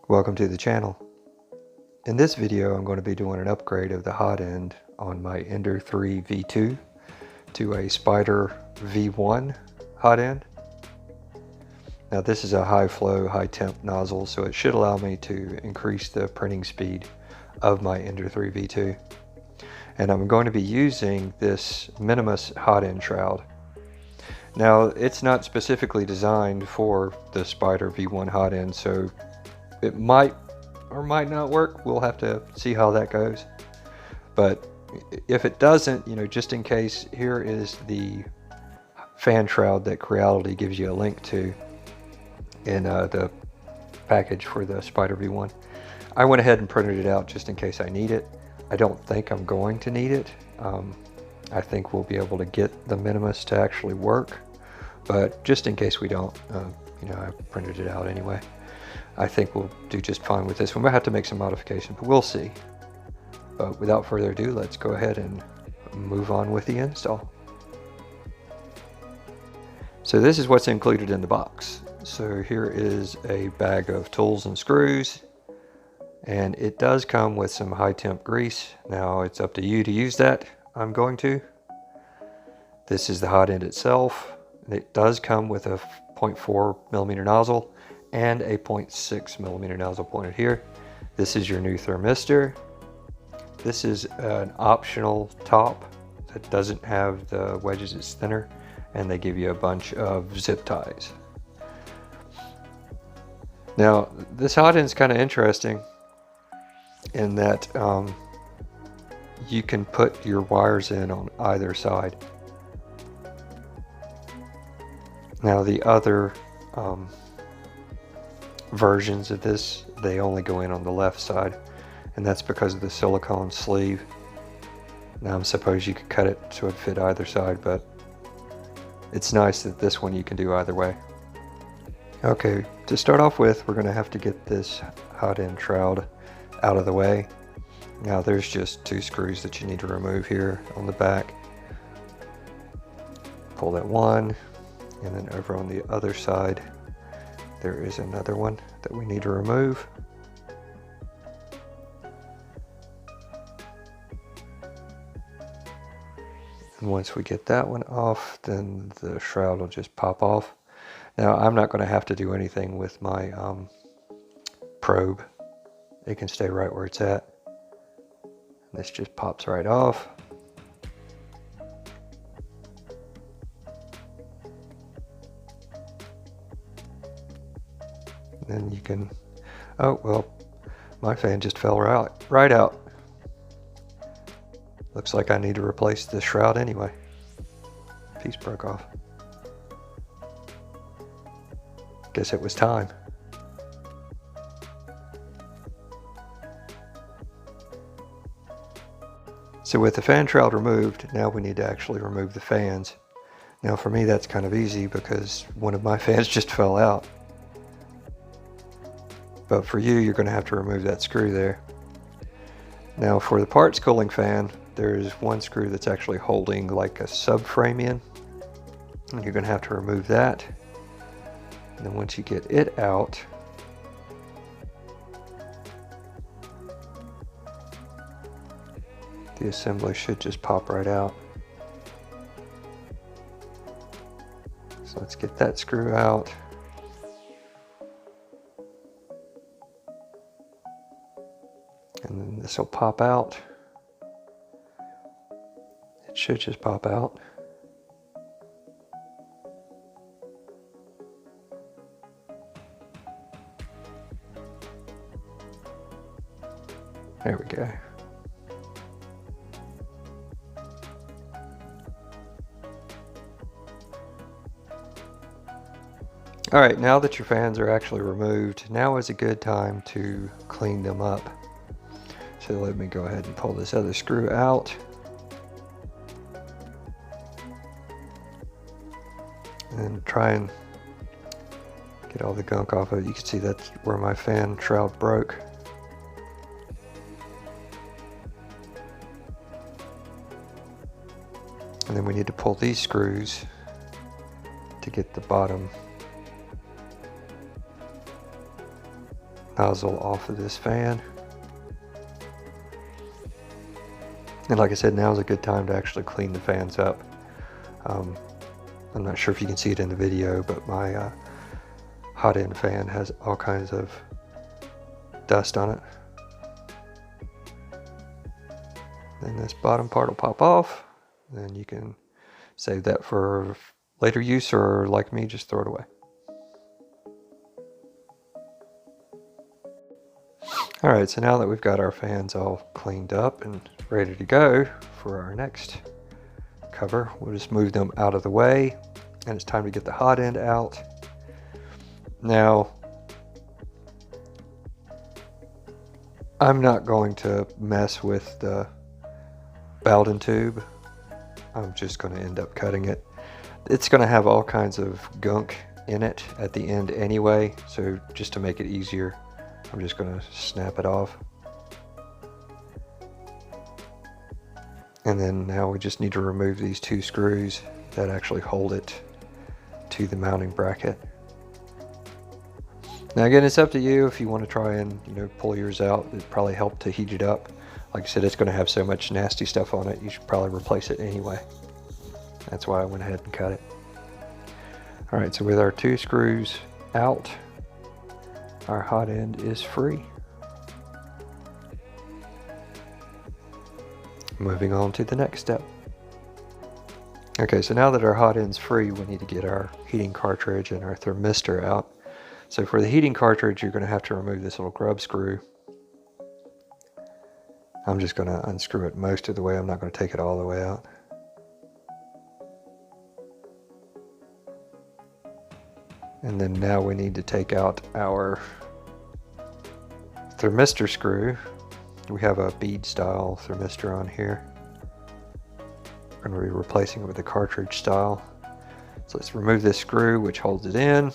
Welcome to the channel. In this video I'm going to be doing an upgrade of the hot end on my Ender 3 V2 to a Spider V1 hot end. Now this is a high flow, high temp nozzle, so it should allow me to increase the printing speed of my Ender 3 V2. And I'm going to be using this minimus hot end shroud. Now it's not specifically designed for the Spider V1 hot end, so it might or might not work. We'll have to see how that goes. But if it doesn't, just in case, here is the fan shroud that Creality gives you a link to in the package for the Spider V1. I went ahead and printed it out just in case I need it. I don't think I'm going to need it. I think we'll be able to get the minimus to actually work, but just in case we don't, I printed it out anyway. I think we'll do just fine with this one. We'll have to make some modifications, but we'll see. But without further ado, let's go ahead and move on with the install. So this is what's included in the box. So here is a bag of tools and screws, and it does come with some high temp grease. Now it's up to you to use that. I'm going to. This is the hot end itself. It does come with a 0.4 millimeter nozzle and a 0.6 millimeter nozzle pointed here. This is your new thermistor. This is an optional top that doesn't have the wedges, it's thinner, and they give you a bunch of zip ties. Now this hot end is kind of interesting in that you can put your wires in on either side. Now the other versions of this, they only go in on the left side, and that's because of the silicone sleeve. Now I suppose you could cut it so it fit either side, but it's nice that this one you can do either way. Okay, to start off with, we're going to have to get this hot end shroud out of the way. Now there's just 2 screws that you need to remove here on the back. Pull that one, and then over on the other side there is another one that we need to remove. And once we get that one off, then the shroud will just pop off. Now I'm not going to have to do anything with my probe. It can stay right where it's at. This just pops right off. And then you can, oh well, my fan just fell right out. Looks like I need to replace this shroud anyway. Piece broke off. Guess it was time. So with the fan shroud removed, now we need to actually remove the fans. Now for me that's kind of easy because one of my fans just fell out. But for you, you're going to have to remove that screw there. Now for the parts cooling fan, there's one screw that's actually holding like a subframe in. And you're going to have to remove that. And then once you get it out, the assembly should just pop right out. So let's get that screw out. And then this will pop out. It should just pop out. There we go. All right, now that your fans are actually removed, now is a good time to clean them up. So let me go ahead and pull this other screw out. And try and get all the gunk off of it. You can see that's where my fan shroud broke. And then we need to pull these screws to get the bottom nozzle off of this fan. And like I said, now is a good time to actually clean the fans up. I'm not sure if you can see it in the video, but my hot end fan has all kinds of dust on it. Then this bottom part will pop off. Then you can save that for later use, or like me, just throw it away. Alright, so now that we've got our fans all cleaned up and ready to go for our next cover, we'll just move them out of the way, and it's time to get the hot end out. Now, I'm not going to mess with the Bowden tube. I'm just going to end up cutting it. It's going to have all kinds of gunk in it at the end anyway, so just to make it easier, I'm just going to snap it off. And then now we just need to remove these two screws that actually hold it to the mounting bracket. Now again, it's up to you if you want to try and, pull yours out. It'd probably help to heat it up. Like I said, it's going to have so much nasty stuff on it, you should probably replace it anyway. That's why I went ahead and cut it. Alright, so with our two screws out, our hot end is free. Moving on to the next step. Okay, so now that our hot end's free, we need to get our heating cartridge and our thermistor out. So for the heating cartridge, you're going to have to remove this little grub screw. I'm just going to unscrew it most of the way. I'm not going to take it all the way out. And then now we need to take out our thermistor screw. We have a bead style thermistor on here. We're going to be replacing it with a cartridge style. So let's remove this screw which holds it in.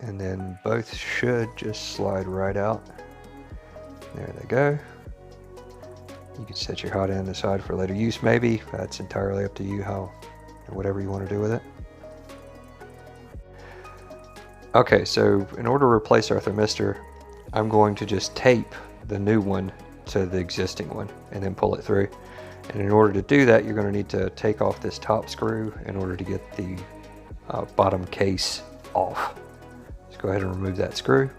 And then both should just slide right out. There they go. You can set your hot end aside for later use maybe. That's entirely up to you, whatever you want to do with it. Okay, so in order to replace our thermistor, I'm going to just tape the new one to the existing one and then pull it through. And in order to do that, you're going to need to take off this top screw in order to get the bottom case off. Let's go ahead and remove that screw.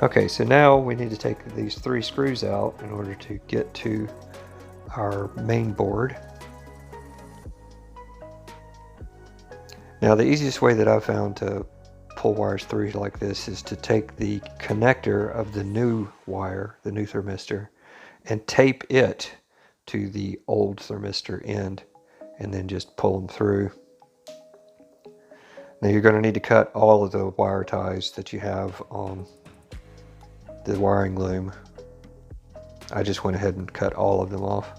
Okay, so now we need to take these three screws out in order to get to our main board. Now the easiest way that I've found to pull wires through like this is to take the connector of the new wire, the new thermistor, and tape it to the old thermistor end and then just pull them through. Now you're going to need to cut all of the wire ties that you have on the wiring loom. I just went ahead and cut all of them off.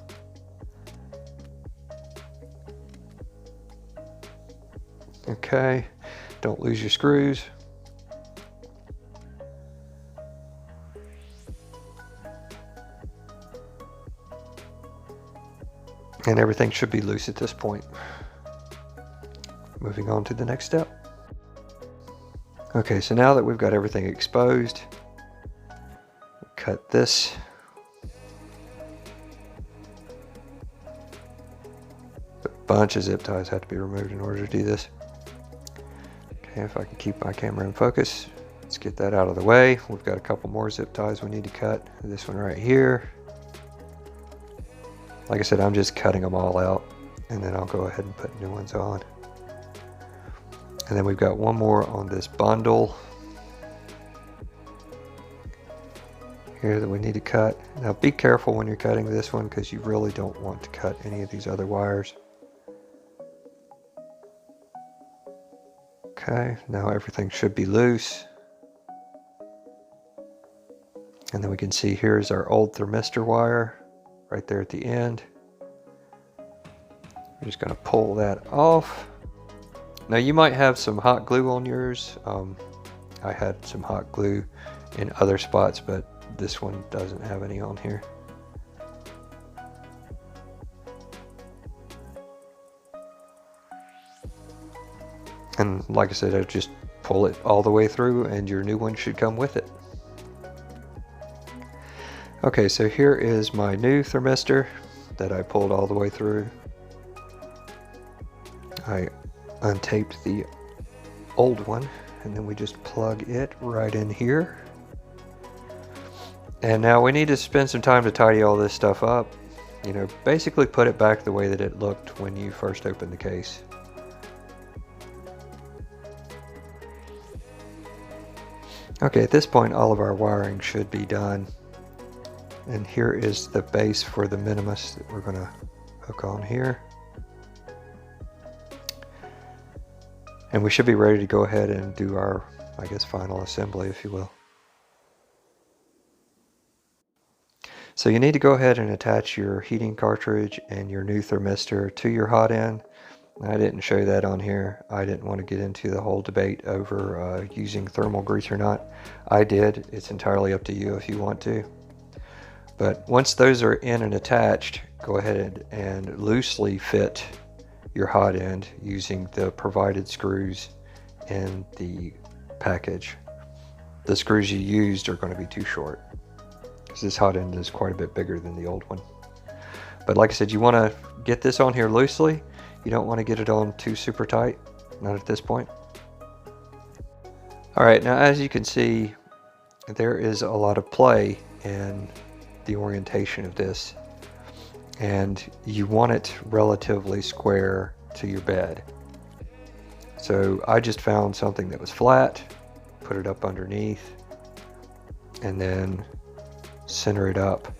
Okay, don't lose your screws. And everything should be loose at this point. Moving on to the next step. Okay, so now that we've got everything exposed, cut this. A bunch of zip ties have to be removed in order to do this. Okay, if I can keep my camera in focus, let's get that out of the way. We've got a couple more zip ties we need to cut. This one right here. Like I said, I'm just cutting them all out, and then I'll go ahead and put new ones on. And then we've got one more on this bundle here that we need to cut. Now be careful when you're cutting this one because you really don't want to cut any of these other wires. Okay, now everything should be loose. And then we can see here's our old thermistor wire right there at the end. We're just going to pull that off. Now you might have some hot glue on yours. I had some hot glue in other spots, but this one doesn't have any on here. And like I said, I just pull it all the way through and your new one should come with it. Okay, so here is my new thermistor that I pulled all the way through. I untaped the old one and then we just plug it right in here. And now we need to spend some time to tidy all this stuff up. You know, basically put it back the way that it looked when you first opened the case. Okay, at this point all of our wiring should be done. And here is the base for the minimus that we're going to hook on here. And we should be ready to go ahead and do our, I guess, final assembly, if you will. So you need to go ahead and attach your heating cartridge and your new thermistor to your hot end. I didn't show that on here. I didn't want to get into the whole debate over using thermal grease or not. I did. It's entirely up to you if you want to. But once those are in and attached, go ahead and loosely fit your hot end using the provided screws in the package. The screws you used are going to be too short, because this hot end is quite a bit bigger than the old one. But like I said, you want to get this on here loosely. You don't want to get it on too super tight, not at this point. Alright, now as you can see, there is a lot of play in the orientation of this, and you want it relatively square to your bed. So I just found something that was flat, put it up underneath, and then center it up.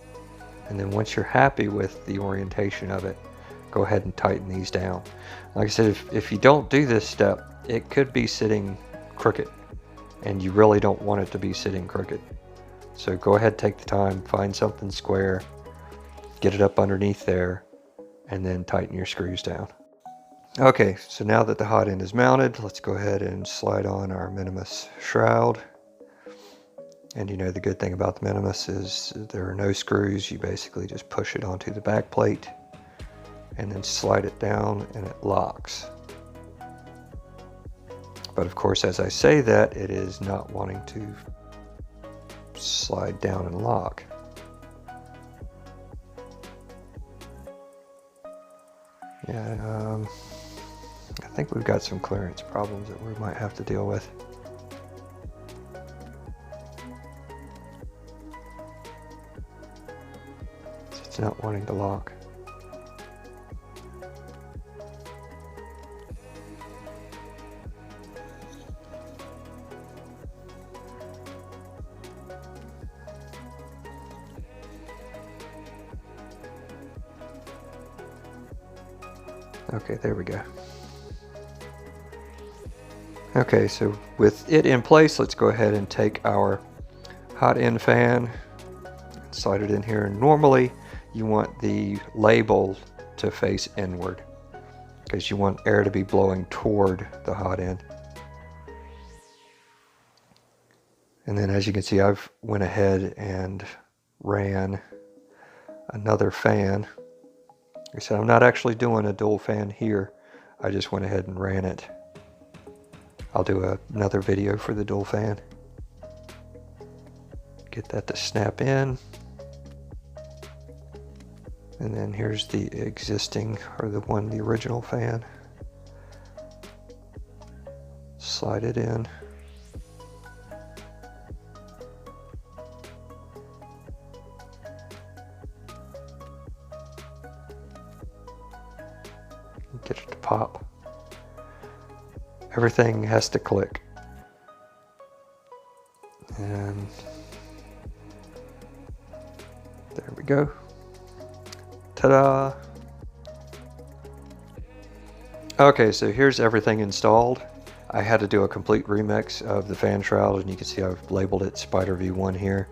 And then once you're happy with the orientation of it, go ahead and tighten these down. Like I said, if you don't do this step, it could be sitting crooked, and you really don't want it to be sitting crooked. So go ahead, take the time, find something square, get it up underneath there, and then tighten your screws down. Okay, so now that the hot end is mounted, let's go ahead and slide on our minimus shroud. And you know, the good thing about the minimus is there are no screws. You basically just push it onto the back plate and then slide it down and it locks. But of course, as I say that, it is not wanting to slide down and lock. Yeah, I think we've got some clearance problems that we might have to deal with. It's not wanting to lock. Okay, there we go. Okay, so with it in place, let's go ahead and take our hot end fan, slide it in here. And normally you want the label to face inward because you want air to be blowing toward the hot end. And then as you can see, I've went ahead and ran another fan. Like I said, I'm not actually doing a dual fan here. I just went ahead and ran it. I'll do another video for the dual fan. Get that to snap in. And then here's the existing, or the original fan. Slide it in. Get it to pop. Everything has to click. And there we go. Ta-da! Okay, so here's everything installed. I had to do a complete remix of the fan shroud, and you can see I've labeled it Spider V1 here.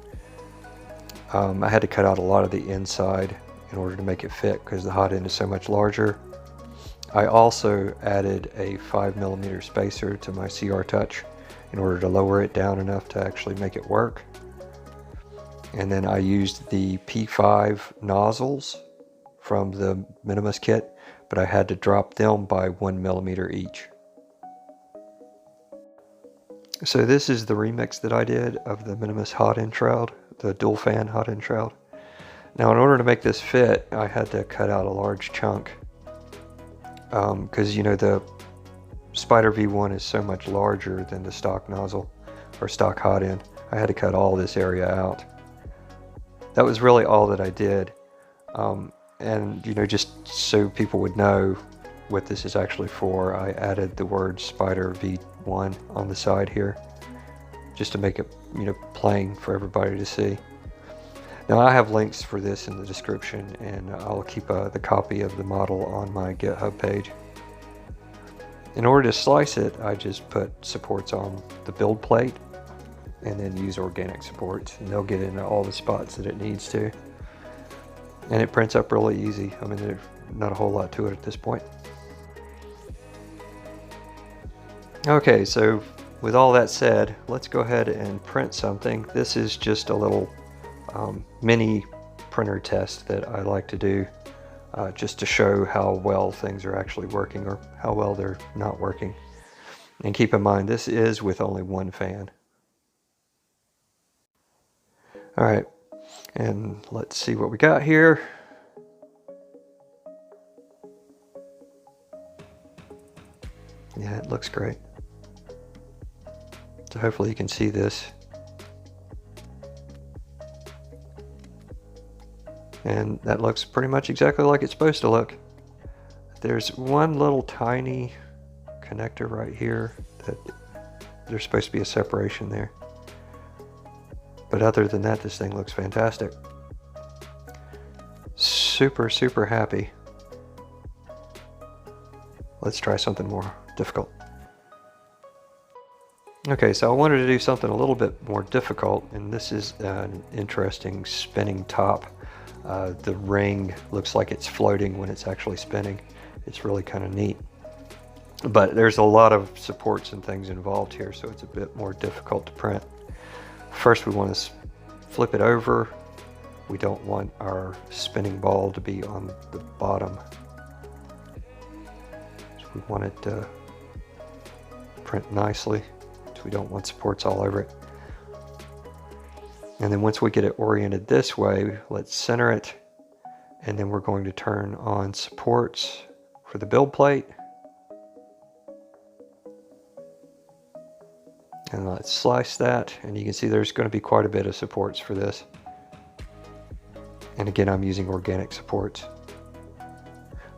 I had to cut out a lot of the inside in order to make it fit because the hot end is so much larger. I also added a 5mm spacer to my CR Touch in order to lower it down enough to actually make it work. And then I used the P5 nozzles from the Minimus kit, but I had to drop them by 1mm each. So this is the remix that I did of the minimus hotend shroud, the dual fan hotend shroud. Now in order to make this fit, I had to cut out a large chunk because you know the Spider V1 is so much larger than the stock nozzle or stock hotend. I had to cut all this area out. That was really all that I did. And you know, just so people would know what this is actually for, I added the word Spider V1 on the side here, just to make it, you know, plain for everybody to see. Now I have links for this in the description, and I'll keep the copy of the model on my GitHub page. In order to slice it, I just put supports on the build plate and then use organic supports, and they'll get into all the spots that it needs to. And it prints up really easy. I mean, there's not a whole lot to it at this point. Okay, so with all that said, let's go ahead and print something. This is just a little mini printer test that I like to do just to show how well things are actually working or how well they're not working. And keep in mind, this is with only one fan. All right, and let's see what we got here. Yeah, it looks great. So hopefully you can see this. And that looks pretty much exactly like it's supposed to look. There's one little tiny connector right here that there's supposed to be a separation there. But other than that, this thing looks fantastic. Super, super happy. Let's try something more difficult. Okay, so I wanted to do something a little bit more difficult, and this is an interesting spinning top. The ring looks like it's floating when it's actually spinning. It's really kind of neat. But there's a lot of supports and things involved here, so it's a bit more difficult to print. First, we want to flip it over. We don't want our spinning ball to be on the bottom. So we want it to print nicely. So we don't want supports all over it. And then once we get it oriented this way, let's center it. And then we're going to turn on supports for the build plate. And let's slice that, and you can see there's going to be quite a bit of supports for this. And again, I'm using organic supports.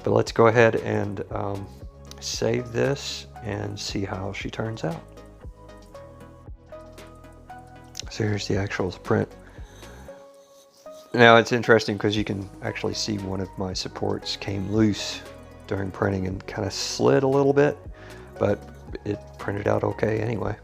But let's go ahead and save this and see how she turns out. So here's the actual print. Now it's interesting because you can actually see one of my supports came loose during printing and kind of slid a little bit, but it printed out okay anyway.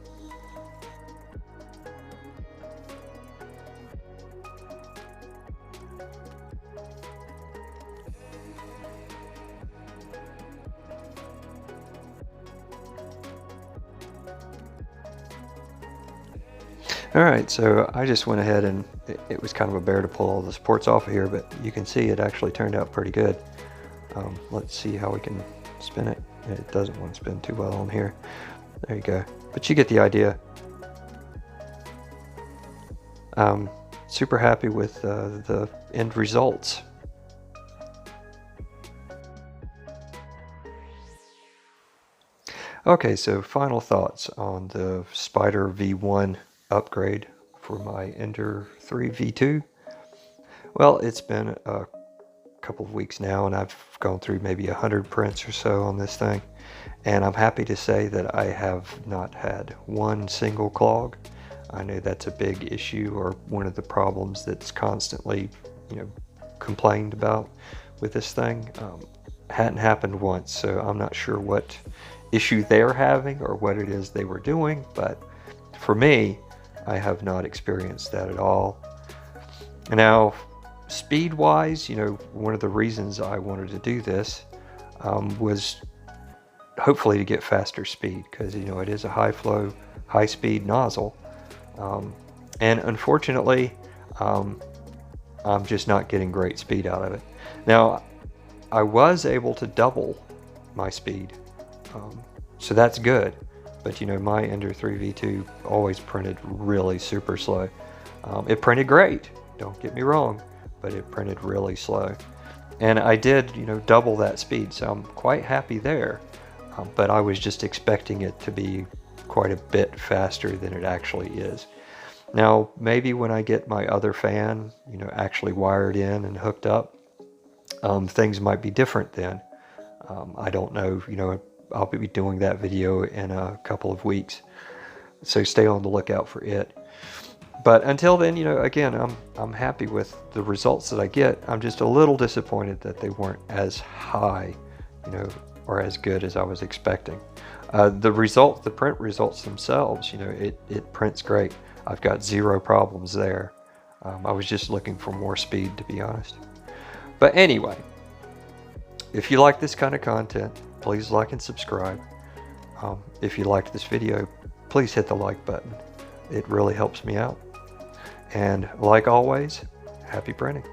Alright, so I just went ahead and it was kind of a bear to pull all the supports off of here, but you can see it actually turned out pretty good. Let's see how we can spin it. It doesn't want to spin too well on here. There you go. But you get the idea. Super happy with the end results. Okay, so final thoughts on the Spider V1 upgrade for my Ender 3 V2. Well, it's been a couple of weeks now, and I've gone through maybe 100 prints or so on this thing, and I'm happy to say that I have not had one single clog. I know that's a big issue, or one of the problems that's constantly, complained about with this thing. Hadn't happened once, so I'm not sure what issue they're having or what it is they were doing, but for me, I have not experienced that at all. Now, speed-wise, one of the reasons I wanted to do this was hopefully to get faster speed, because it is a high-flow, high-speed nozzle, and unfortunately, I'm just not getting great speed out of it. Now, I was able to double my speed, so that's good, but you know, my Ender 3 V2 always printed really super slow. It printed great, don't get me wrong, but it printed really slow. And I did, you know, double that speed, so I'm quite happy there. But I was just expecting it to be quite a bit faster than it actually is. Now, maybe when I get my other fan, you know, actually wired in and hooked up, things might be different then. I don't know, you know, I'll be doing that video in a couple of weeks, so stay on the lookout for it. But until then, you know, again, I'm happy with the results that I get. I'm just a little disappointed that they weren't as high, you know, or as good as I was expecting. The print results themselves, you know, it prints great. I've got zero problems there. I was just looking for more speed, to be honest. But anyway, if you like this kind of content, please like and subscribe. If you liked this video, please hit the like button. It really helps me out. And like always, happy printing.